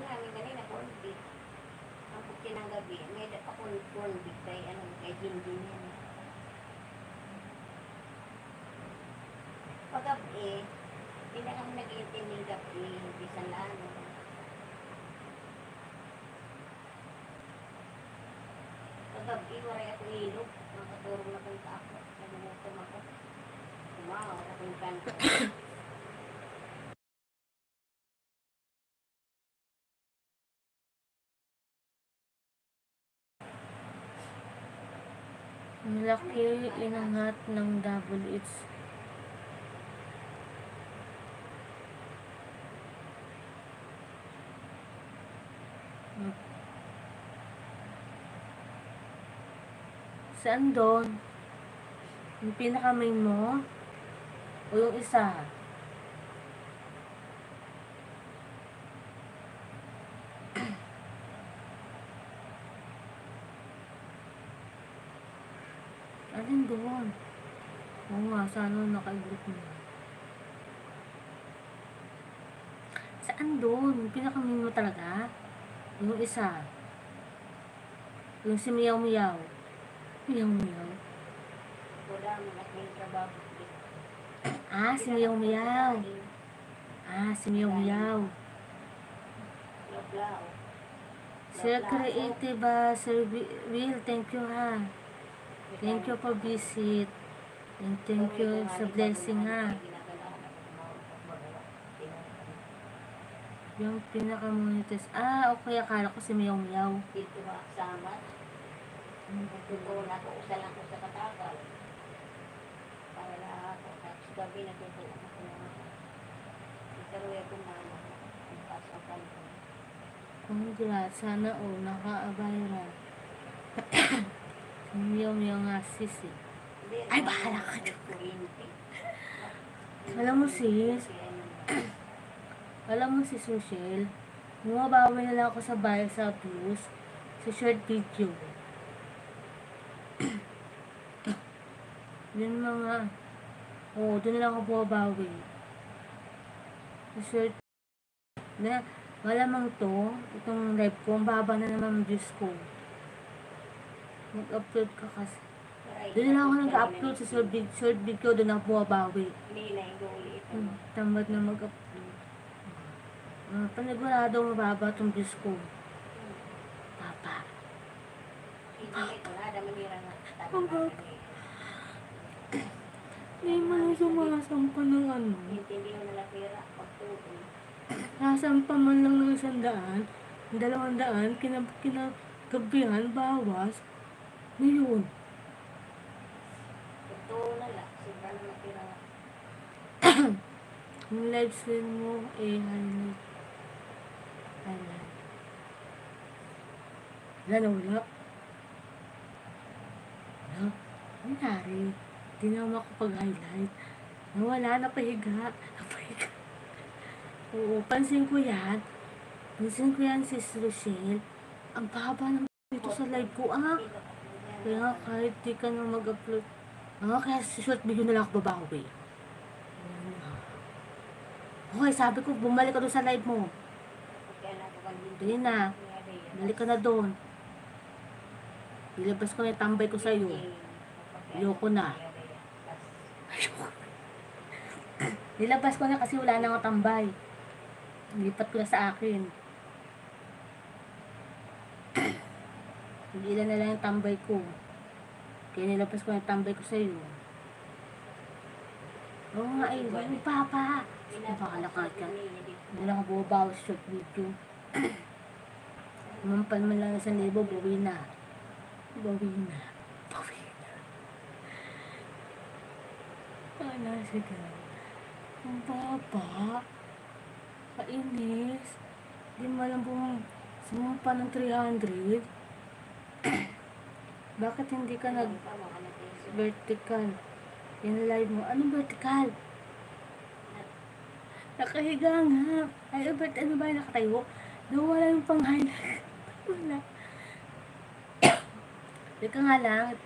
namin kanina, corned beef. Ang puti ng gabi, may akong corned beef kay, kay Jinjin yan. Pag-gabi, hindi na kami nag-iintindi ng gabi, bisan na Pag-gabi, waray ako ilog. Nakaturong na kong ako. Nagugutom ako. Tumawa, wala kong kanto. Malaki inangat ng double H. Saan doon? Yung pinaka-main mo? O yung isa? Alin doon? Oo nga, sana naka-group mo. Saan doon? Yung pinaka-main mo talaga? Yung isa? Yung si Miyaw Miyaw? Miyaw Miyaw? Wala, malaking trabaho. Ah, si Miyaw Miyaw. Si Miyaw Miyaw. Sir Creative, Sir Will, thank you ha. Thank you for visit. And thank you sa blessing ha. Yung pinaka-monetize. Okay. Akala ko si Miyaw Miyaw. Dito makasama. Dito na ako. Usa lang ko sa katagal. Para na ako. Tapos gabi natutulog ako naman. Pero ako na ang pasakan ko. Congrats. Sana naka-abayra. Si Miyaw Miyaw nga sis eh. Ay, bahala ka dyan. Alam mo sis Rochelle, bumabawi na lang ako sa bahay sa views, sa short video. Yun mga, doon na lang ako bumabawi. Sa short, na, malamang to, itong live ko, ang baba na naman views ko. Mag-upload ka kasi. Doon na lang ako nag-upload sa short video, doon ako bumabawi. Tamad na mag-upload. Panigurado mababa itong views ko. Papa. Hindi mo na sumasampa ng ano. Nasampa man lang ng 100, 200, kinagabihan, bawas. Ngayon. Ito na lang. Sobra na matira. Yung live stream mo, highlight. Wala. Wala. Ang nari. Hindi na makapag-highlight. Nawala, napahiga. Oo, pansin ko yan. Sis Rochelle. Ang baba ng dito sa live ko. Kaya nga kahit di ka na mag-upload. Kaya sa short video na lang ako babawi. Okay, sabi ko, bumalik ka doon sa live mo. Hindi na. Balik ka na doon. Ilabas ko na yung tambay ko sa'yo. Ayoko na. Nilabas ko na kasi wala na akong tambay. Nilipat ko na sa akin. Ilan na lang yung tambay ko. Kaya nilabas ko na yung tambay ko sa'yo. Oo nga eh. Papa. Napakalakad ka. Hindi lang ako bumabawas sa short video. Mampan man lang 1,000, bawi na. Sige. Ang baba. Kainis. Di mo alam sumampa ng 300. Bakit hindi ka nag-vertical? Yung live mo. Anong vertical? Nakahiga nga. Ay, ano ba yung nakatayo? Nawala yung pang-highlight. Wala. Teka nga lang.